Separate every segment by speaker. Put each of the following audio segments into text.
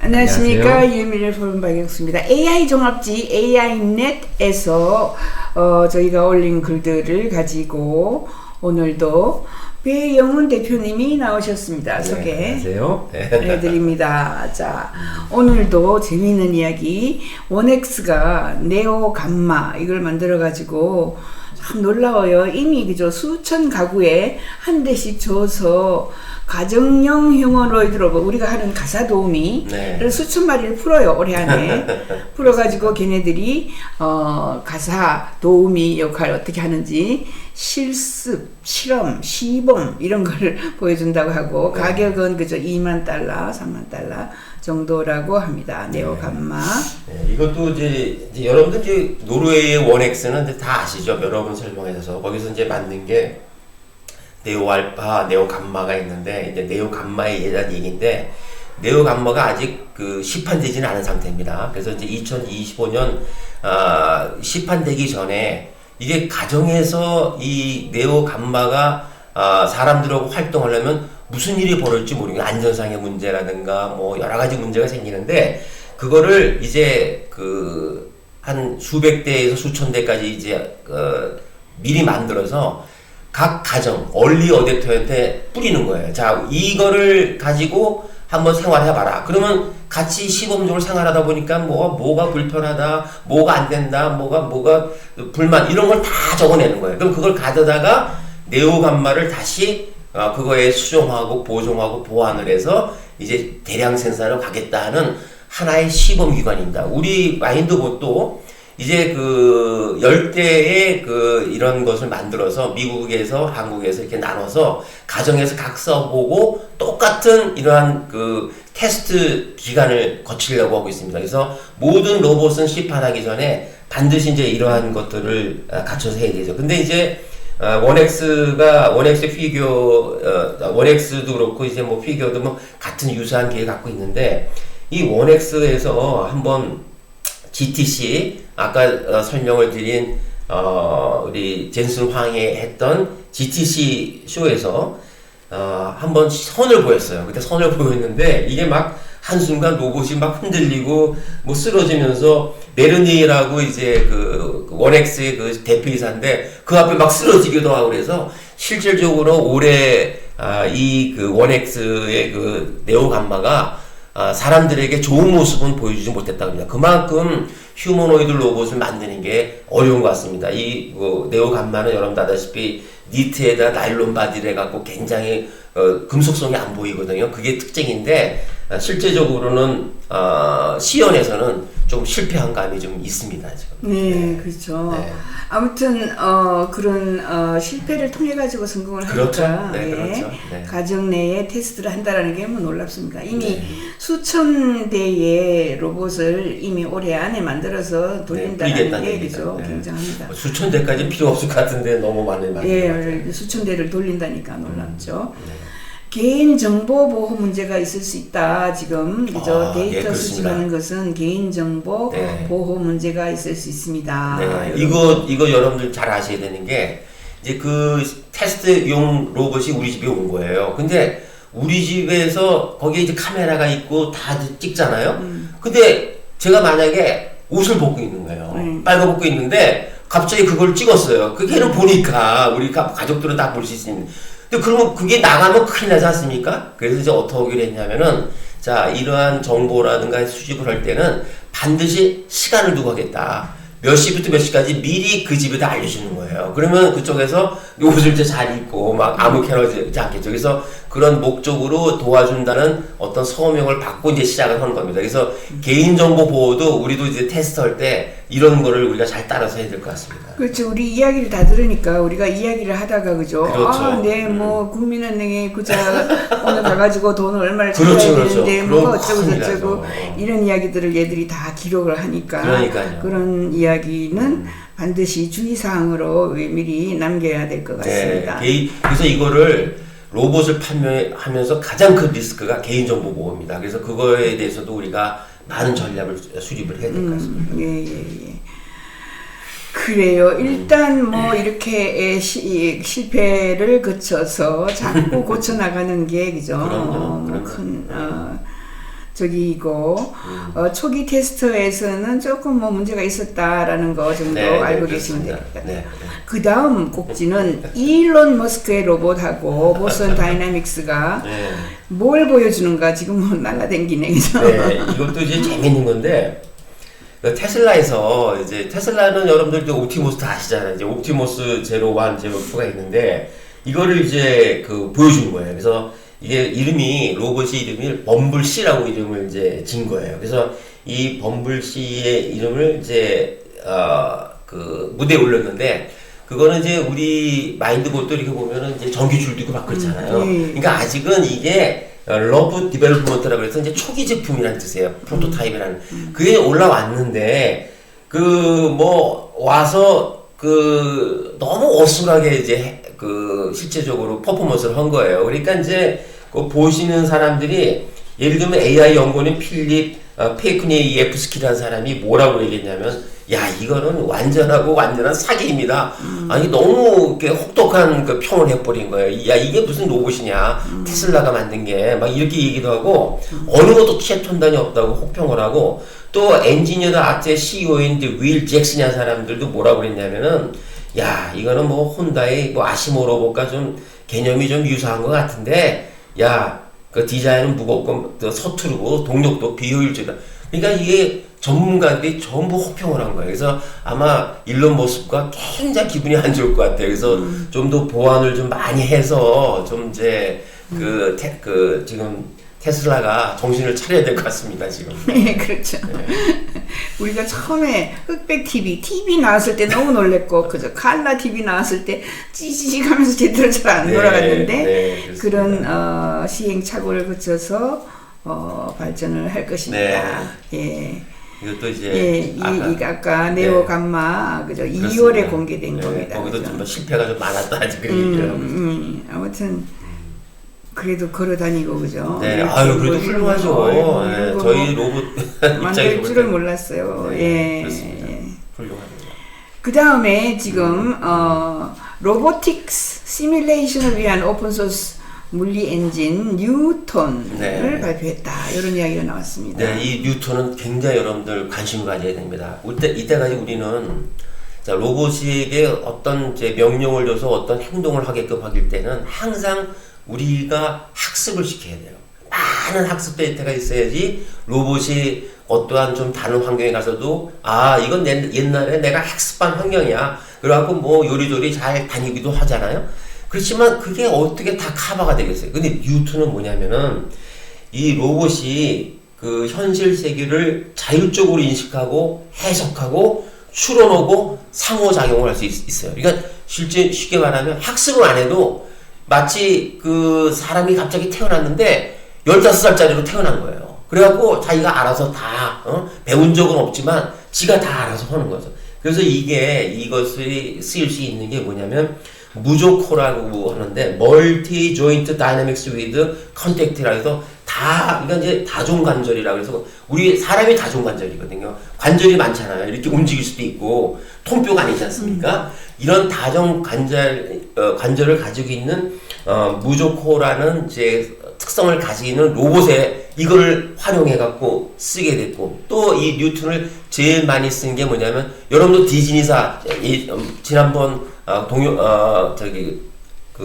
Speaker 1: 안녕하십니까. 유미래 포럼 박영수입니다. AI 종합지 AI넷에서 저희가 올린 글들을 가지고 오늘도 배영훈 대표님이 나오셨습니다. 소개
Speaker 2: 안녕하세요.
Speaker 1: 해드립니다. 자, 오늘도 재미있는 이야기. 원엑스가 네오 감마 이걸 만들어가지고 참 놀라워요. 이미 그저 수천 가구에 한 대씩 줘서 가정용 휴머노이드로 우리가 하는 가사 도우미를 수천 마리를 풀어요. 올해 안에 풀어가지고 걔네들이 가사 도우미 역할 어떻게 하는지 실습, 실험, 시범 이런 걸 보여준다고 하고 가격은 그저 2만 달러, 3만 달러 정도라고 합니다. 네오 감마.
Speaker 2: 이것도 이제 여러분들 이제 노르웨이의 원엑스는 다 아시죠? 여러 번 설명해서 거기서 이제 만든 게 네오 알파, 네오 감마가 있는데 이제 네오 감마에 대한 얘기인데 네오 감마가 아직 시판되지는 않은 상태입니다. 그래서 이제 2025년 시판되기 전에 이게 가정에서 이 네오 감마가 사람들하고 활동하려면 무슨 일이 벌어질지 모르겠어요. 안전상의 문제라든가 뭐 여러 가지 문제가 생기는데 그거를 이제 한 수백 대에서 수천 대까지 이제 미리 만들어서 각 가정, 얼리 어댑터한테 뿌리는 거예요. 자, 이거를 가지고 한번 생활해봐라. 그러면 같이 시범적으로 생활하다 보니까 뭐가 불편하다, 뭐가 안 된다, 뭐가 불만, 이런 걸 다 적어내는 거예요. 그럼 그걸 가져다가 네오 감마를 다시 그거에 수정하고 보정하고 보완을 해서 이제 대량 생산을 가겠다 하는 하나의 시범 기관입니다. 우리 마인드봇도 이제 열대의 이런 것을 만들어서 미국에서 한국에서 이렇게 나눠서 가정에서 각 써보고 똑같은 이러한 테스트 기간을 거치려고 하고 있습니다. 그래서 모든 로봇은 시판하기 전에 반드시 이제 이러한 것들을 갖춰서 해야 되죠. 근데 이제 원엑스 피규어, 원엑스도 그렇고 이제 뭐 피규어도 뭐 같은 유사한 기회 갖고 있는데 이 원엑스에서 한번 GTC 아까 설명을 드린 우리 젠슨 황이 했던 GTC 쇼에서 한번 선을 보였어요. 그때 선을 보였는데 이게 막 한순간 로봇이 막 흔들리고 뭐 쓰러지면서 메르니라고 이제 원엑스의 대표이사인데 그 앞에 막 쓰러지기도 하고 그래서 실질적으로 올해 이 원엑스의 네오 감마가 사람들에게 좋은 모습은 보여주지 못했다고 합니다. 그만큼 휴머노이드 로봇을 만드는 게 어려운 것 같습니다. 이 네오 감마는 여러분 아다시피 니트에다 나일론 바디를 해갖고 굉장히 금속성이 안 보이거든요. 그게 특징인데 실제적으로는 시연에서는 좀 실패한 감이 좀 있습니다. 지금.
Speaker 1: 네, 그렇죠. 네. 아무튼 그런 실패를 통해 가지고 성공을
Speaker 2: 그렇죠.
Speaker 1: 하니까
Speaker 2: 네, 그렇죠. 네.
Speaker 1: 가정 내에 테스트를 한다라는 게 뭐 놀랍습니다. 이미 수천 대의 로봇을 이미 올해 안에 만들어서 돌린다는 게 그죠. 굉장합니다.
Speaker 2: 수천 대까지 필요 없을 것 같은데 너무 많이
Speaker 1: 수천 대를 돌린다니까 놀랍죠. 개인정보 보호 문제가 있을 수 있다. 지금 그죠. 데이터 수집하는 것은 개인정보 보호 문제가 있을 수 있습니다.
Speaker 2: 네. 이거 여러분들 잘 아셔야 되는 게 이제 테스트용 로봇이 우리 집에 온 거예요. 근데 우리 집에서 거기에 이제 카메라가 있고 다 찍잖아요. 근데 제가 만약에 옷을 벗고 있는 거예요. 빨간 벗고 있는데 갑자기 그걸 찍었어요. 걔는 보니까 우리 가족들은 다 볼 수 있습니다. 근데 그러면 그게 나가면 큰일 나지 않습니까? 그래서 이제 어떻게 하기로 했냐면은 자, 이러한 정보라든가 수집을 할 때는 반드시 시간을 두고 하겠다. 몇 시부터 몇 시까지 미리 그 집에다 알려주는 거예요. 그러면 그쪽에서 옷을 이제 잘 입고 막 아무 캐러지 않겠죠. 그래서 그런 목적으로 도와준다는 어떤 서명을 받고 이제 시작을 하는 겁니다. 그래서 개인정보 보호도 우리도 이제 테스트할 때 이런 거를 우리가 잘 따라서 해야 될 것 같습니다.
Speaker 1: 그렇죠. 우리 이야기를 다 들으니까 우리가 이야기를 하다가 그죠.
Speaker 2: 그렇죠.
Speaker 1: 뭐 국민은행에 오늘 가가지고 돈을 얼마를
Speaker 2: 그렇죠,
Speaker 1: 찾아야 되는데 뭐
Speaker 2: 그럼
Speaker 1: 어쩌고 이런 이야기들을 얘들이 다 기록을 하니까
Speaker 2: 그러니까요.
Speaker 1: 그런 이야기는 반드시 주의사항으로 미리 남겨야 될 것 같습니다.
Speaker 2: 그래서 이거를 로봇을 판매하면서 가장 큰 리스크가 개인정보 보호입니다. 그래서 그거에 대해서도 우리가 많은 전략을 수립을 해야 될 것 같습니다.
Speaker 1: 그래요. 일단 뭐 이렇게 실패를 거쳐서 자꾸 고쳐나가는 게 그죠.
Speaker 2: 그럼요.
Speaker 1: 큰 적이고 초기 테스트에서는 조금 뭐 문제가 있었다라는 거 정도
Speaker 2: 네,
Speaker 1: 알고
Speaker 2: 네,
Speaker 1: 계시면
Speaker 2: 그렇습니다.
Speaker 1: 됩니다.
Speaker 2: 네, 네.
Speaker 1: 그 다음 곡지는 일론 머스크의 로봇하고 보스턴 다이나믹스가
Speaker 2: 네.
Speaker 1: 뭘 보여주는가 지금 뭐 날라댕기네, 그죠?
Speaker 2: 네, 이것도 이제 재밌는 건데 그 테슬라에서 이제 테슬라는 여러분들도 옵티모스 다 아시잖아요. 이제 옵티모스 제로 1, 제로 2가 있는데 이거를 이제 그 보여준 거예요. 그래서 이게 이름이 로봇이 이름이 범블씨라고 이름을 이제 진 거예요. 그래서 이 범블씨의 이름을 이제 그 무대에 올렸는데 그거는 이제 우리 마인드봇도 이렇게 보면은 이제 전기줄도 있고 막 그렇잖아요. 그러니까 아직은 이게 러브 디벨롭먼트라고 해서 이제 초기 제품이라는 뜻이에요. 프로토타입이라는. 그게 올라왔는데 그 뭐 와서 그 너무 어수하게 이제 그 실제적으로 퍼포먼스를 한 거예요. 그러니까 이제 그 보시는 사람들이 예를 들면 AI 연구원인 필립 페이크니예프스키라는 사람이 뭐라고 얘기했냐면 야 이거는 완전한 사기입니다. 아니 너무 이렇게 혹독한 그 평을 해버린 거예요. 야 이게 무슨 로봇이냐 테슬라가 만든 게 막 이렇게 얘기도 하고 어느 것도 최첨단이 없다고 혹평을 하고 또 엔지니어드 아트의 CEO인 윌 잭슨이라는 사람들도 뭐라고 그랬냐면은 야 이거는 뭐 혼다의 뭐 아시모 로봇과 좀 개념이 좀 유사한 것 같은데 야 그 디자인은 무겁고 서투르고 동력도 비효율적이다. 그러니까 이게 전문가들이 전부 혹평을 한 거예요. 그래서 아마 일론 머스크가 굉장히 기분이 안 좋을 것 같아요. 그래서 좀 더 보완을 좀 많이 해서 좀 이제 그 지금 테슬라가 정신을 차려야 될 것 같습니다, 지금.
Speaker 1: 네, 그렇죠.
Speaker 2: 네.
Speaker 1: 우리가 처음에 흑백 TV 나왔을 때 너무 놀랬고, 그죠? 칼라 TV 나왔을 때 찌지직 하면서 제대로 잘 안
Speaker 2: 네,
Speaker 1: 돌아갔는데,
Speaker 2: 네,
Speaker 1: 그런, 시행착오를 거쳐서, 발전을 할 것입니다.
Speaker 2: 네.
Speaker 1: 예.
Speaker 2: 이것도 이제.
Speaker 1: 이 아까 네오 감마, 그죠?
Speaker 2: 그렇습니다.
Speaker 1: 2월에 공개된
Speaker 2: 네,
Speaker 1: 겁니다.
Speaker 2: 거기도
Speaker 1: 그죠?
Speaker 2: 좀 실패가 좀 많았다, 지금 얘기를 하고.
Speaker 1: 아무튼, 그래도 걸어 다니고, 그죠?
Speaker 2: 네,
Speaker 1: 이렇게
Speaker 2: 아유, 그래도
Speaker 1: 뭐
Speaker 2: 훌륭하죠.
Speaker 1: 이런
Speaker 2: 네,
Speaker 1: 거
Speaker 2: 저희 로봇
Speaker 1: 만들
Speaker 2: 입장에서
Speaker 1: 줄은 몰랐어요.
Speaker 2: 네,
Speaker 1: 예.
Speaker 2: 그렇습니다. 훌륭합니다.
Speaker 1: 그 다음에 지금 로보틱스 시뮬레이션을 위한 오픈소스 물리 엔진 뉴턴을
Speaker 2: 네.
Speaker 1: 발표했다. 이런 이야기가 나왔습니다.
Speaker 2: 네, 이 뉴턴은 굉장히 여러분들 관심 가져야 됩니다. 이때까지 우리는 자, 로봇에게 어떤 이제 명령을 줘서 어떤 행동을 하게끔 하길 때는 항상 우리가 학습을 시켜야 돼요. 많은 학습 데이터가 있어야지 로봇이 어떠한 좀 다른 환경에 가서도 이건 옛날에 내가 학습한 환경이야. 그래갖고 뭐 요리조리 잘 다니기도 하잖아요. 그렇지만 그게 어떻게 다 커버가 되겠어요. 근데 뉴턴은 뭐냐면은 이 로봇이 그 현실 세계를 자율적으로 인식하고 해석하고 추론하고 상호작용을 할 수 있어요. 그러니까 실제 쉽게 말하면 학습을 안 해도 마치 그 사람이 갑자기 태어났는데 15살짜리로 태어난 거예요. 그래갖고 자기가 알아서 다 배운 적은 없지만 지가 다 알아서 하는 거죠. 그래서 이것이 쓰일 수 있는 게 뭐냐면 무조코라고 하는데 멀티 조인트 다이나믹스 위드 컨택트라 해서 그러니까 이제 다종관절이라고 해서 우리 사람이 다종관절이거든요. 관절이 많잖아요. 이렇게 움직일 수도 있고 통뼈가 아니지 않습니까? 이런 관절을 가지고 있는 무조코라는 이제 특성을 가지고 있는 로봇에 이걸 활용해 갖고 쓰게 됐고 또 이 뉴턴을 제일 많이 쓴 게 뭐냐면 여러분도 디즈니사 지난번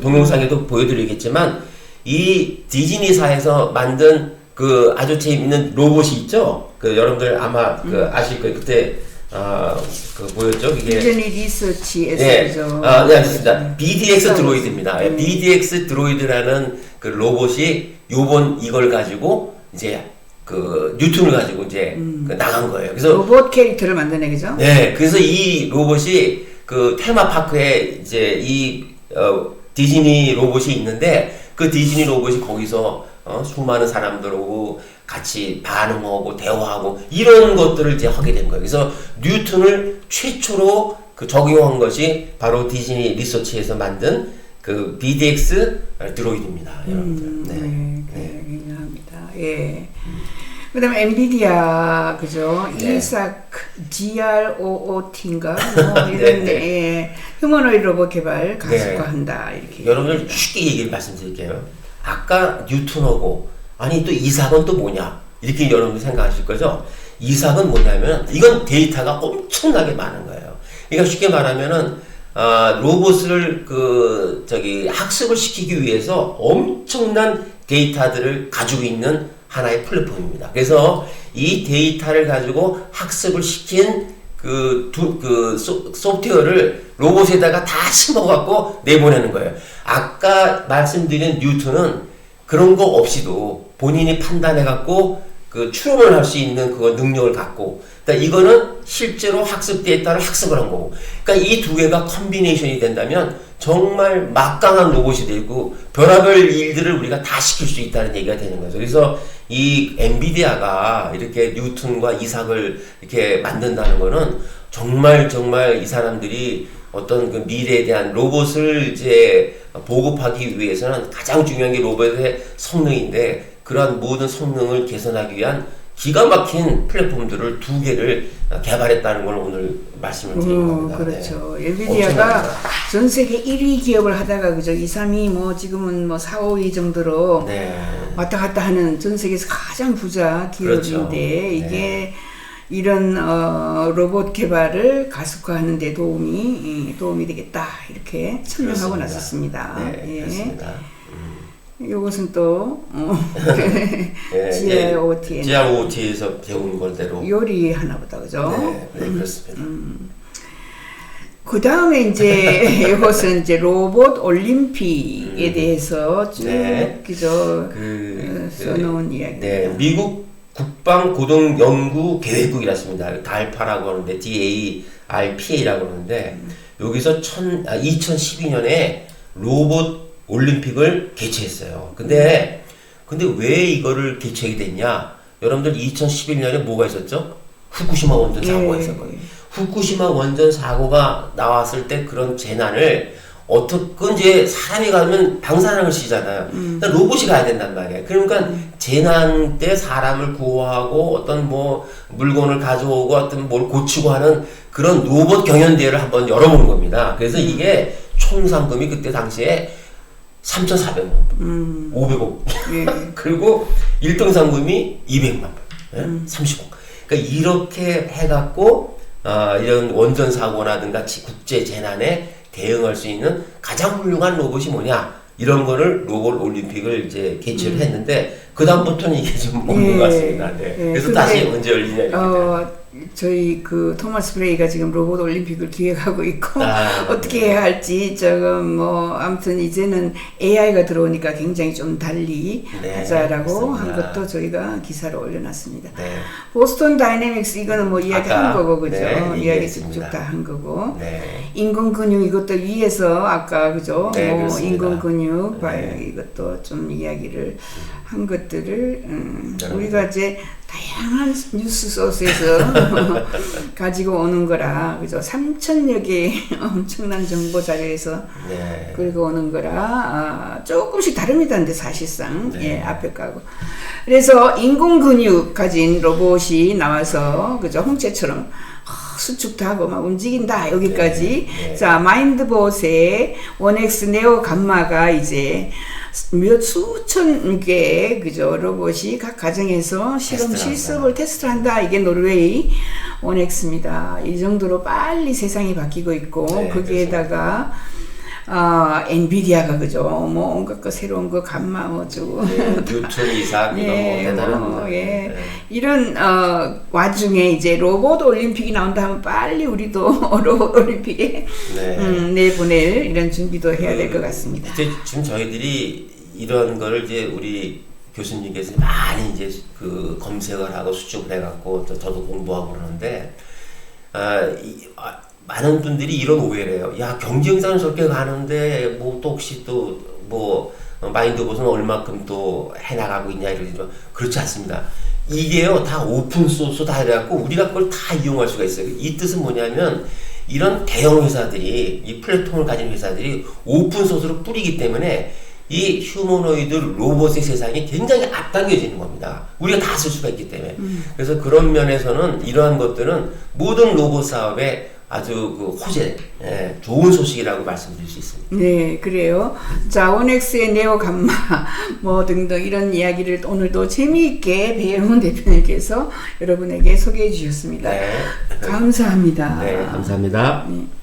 Speaker 2: 동영상에도 보여드리겠지만 이 디즈니사에서 만든 그 아주 재밌는 로봇이 있죠. 그 여러분들 아마 그 아실 거예요. 그때 그 뭐였죠? 이게
Speaker 1: 디즈니 리서치에서
Speaker 2: 네,
Speaker 1: 그죠?
Speaker 2: 네, 알겠습니다. BDX 드로이드입니다. BDX 드로이드라는 그 로봇이 이걸 가지고 이제 그 뉴턴을 가지고 이제 그 나간 거예요. 그래서
Speaker 1: 로봇 캐릭터를 만드네, 그죠?
Speaker 2: 네, 그래서 이 로봇이 그 테마파크에 이제 디즈니 로봇이 있는데 그 디즈니 로봇이 거기서 수많은 사람들하고 같이 반응하고 대화하고 이런 것들을 이제 하게 된 거예요. 그래서 뉴턴을 최초로 그 적용한 것이 바로 디즈니 리서치에서 만든 그 BDX 드로이드입니다, 여러분들.
Speaker 1: 네, 굉장합니다. 예. 그다음에 엔비디아 그죠?
Speaker 2: 네.
Speaker 1: 이삭 GROOT인가 뭐 이런 네. 휴머노이드 로봇 개발 가속화한다 이렇게.
Speaker 2: 여러분들 쉽게 얘기를 말씀드릴게요. 아까 뉴턴하고 아니 또 이삭은 또 뭐냐? 이렇게 여러분들 생각하실 거죠? 이삭은 뭐냐면 이건 데이터가 엄청나게 많은 거예요. 그러니까 쉽게 말하면은 로봇을 학습을 시키기 위해서 엄청난 데이터들을 가지고 있는 하나의 플랫폼입니다. 그래서 이 데이터를 가지고 학습을 시킨 소프트웨어를 로봇에다가 다 심어갖고 내보내는 거예요. 아까 말씀드린 뉴턴은 그런 거 없이도 본인이 판단해갖고 추론을 할 수 있는 그 능력을 갖고, 그러니까 이거는 실제로 학습 데이터를 학습을 한 거고, 그러니까 이 두 개가 컨비네이션이 된다면 정말 막강한 로봇이 되고 별의별 일들을 우리가 다 시킬 수 있다는 얘기가 되는 거죠. 그래서 이 엔비디아가 이렇게 뉴턴과 이삭을 이렇게 만든다는 거는 정말 이 사람들이 어떤 그 미래에 대한 로봇을 이제 보급하기 위해서는 가장 중요한 게 로봇의 성능인데, 그러한 모든 성능을 개선하기 위한 기가 막힌 플랫폼들을 두 개를 개발했다는 걸 오늘 말씀을 드린 겁니다.
Speaker 1: 그렇죠.
Speaker 2: 네.
Speaker 1: 엔비디아가 전 세계 1위 기업을 하다가 그죠. 2, 3위 뭐 지금은 뭐 4, 5위 정도로
Speaker 2: 네.
Speaker 1: 왔다 갔다 하는 전 세계에서 가장 부자 기업인데,
Speaker 2: 그렇죠.
Speaker 1: 이게
Speaker 2: 네.
Speaker 1: 이런 로봇 개발을 가속화하는 데 도움이 되겠다 이렇게 천명하고
Speaker 2: 그렇습니다.
Speaker 1: 나섰습니다.
Speaker 2: 네,
Speaker 1: 예.
Speaker 2: 그렇습니다.
Speaker 1: 이것은 또
Speaker 2: GROT에서 배운 걸대로
Speaker 1: 요리 하나보다 그죠?
Speaker 2: 네, 그렇습니다.
Speaker 1: 그 다음에 이제 이것은 이제 로봇 올림픽에 대해서 쭉 그죠? 써놓은 이야기입니다.
Speaker 2: 네, 미국 국방고등연구계획국이라습니다. DARPA라고 하는데 DARPA라고 하는데 여기서 2012년에 로봇 올림픽을 개최했어요. 근데 왜 이거를 개최하게 됐냐? 여러분들 2011년에 뭐가 있었죠? 후쿠시마 원전 사고가 있었거든요. 후쿠시마 원전 사고가 나왔을 때 그런 재난을 어떻게 이제 사람이 가면 방사능을 쓰잖아요. 그러니까 로봇이 가야 된단 말이에요. 그러니까 재난 때 사람을 구호하고 어떤 뭐 물건을 가져오고 어떤 뭘 고치고 하는 그런 로봇 경연대회를 한번 열어본 겁니다. 그래서 이게 총 상금이 그때 당시에 3,400만 원, 500억.
Speaker 1: 예.
Speaker 2: 그리고 1등 상금이 200만 원, 30억. 그러니까 이렇게 해갖고 이런 원전 사고라든가 국제 재난에 대응할 수 있는 가장 훌륭한 로봇이 뭐냐, 이런 거를 로봇 올림픽을 이제 개최를 했는데 그 다음부터는 이게 좀 없는 것 같습니다. 네. 그래서 다시 언제 열리냐 이렇게.
Speaker 1: 저희 그 토마스 브레이가 지금 로봇 올림픽을 기획하고 있고 어떻게 해야 할지 조금 뭐 아무튼 이제는 AI가 들어오니까 굉장히 좀 달리 하자라고 한 것도 저희가 기사를 올려놨습니다. 네. 보스턴 다이내믹스 이거는 뭐 이야기 한 거고 그죠? 이야기 쭉쭉 다 한 거고. 인공 근육 이것도 위에서 아까 그죠? 뭐 인공 근육 이것도 좀 이야기를 한 것들을 우리가 이제 다양한 뉴스 소스에서 가지고 오는 거라 그죠? 3,000여 개의 엄청난 정보 자료에서 끌고 오는 거라 조금씩 다릅니다. 근데 사실상 앞에 가고 그래서 인공 근육 가진 로봇이 나와서 그죠? 홍채처럼 수축도 하고 막 움직인다 여기까지. 자, 마인드봇의 원엑스 네오 감마가 이제 수천 개의 그죠 로봇이 각 가정에서 실습을 테스트를 한다. 이게 노르웨이 원엑스입니다. 이 정도로 빨리 세상이 바뀌고 있고 거기에다가 엔비디아가 그죠 뭐 온갖 거 새로운 거 감마 뭐주고
Speaker 2: 뉴턴 이삭 이런 거 대단합니다.
Speaker 1: 이런 와중에 이제 로봇 올림픽이 나온다 하면 빨리 우리도 로봇 올림픽에 내보낼 이런 준비도 해야 될 것 같습니다.
Speaker 2: 이제 지금 저희들이 이런 거를 이제 우리 교수님께서 많이 이제 그 검색을 하고 수축을 해갖고 저도 공부하고 그러는데 많은 분들이 이런 오해를 해요. 야, 경쟁사는 저렇게 가는데 뭐 또 혹시 또 뭐 마인드봇은 얼마큼 또 해나가고 있냐 이러죠. 그렇지 않습니다. 이게요 다 오픈 소스다 해갖고 우리가 그걸 다 이용할 수가 있어요. 이 뜻은 뭐냐면 이런 대형 회사들이 이 플랫폼을 가진 회사들이 오픈 소스로 뿌리기 때문에 이 휴머노이드 로봇의 세상이 굉장히 앞당겨지는 겁니다. 우리가 다 쓸 수가 있기 때문에. 그래서 그런 면에서는 이러한 것들은 모든 로봇 사업에 아주 그 호재, 좋은 소식이라고 말씀드릴 수 있습니다.
Speaker 1: 네, 그래요. 자, 원엑스의 네오 감마 뭐 등등 이런 이야기를 오늘도 재미있게 배영훈 대표님께서 여러분에게 소개해 주셨습니다.
Speaker 2: 네.
Speaker 1: 감사합니다.
Speaker 2: 네, 감사합니다.
Speaker 1: 네.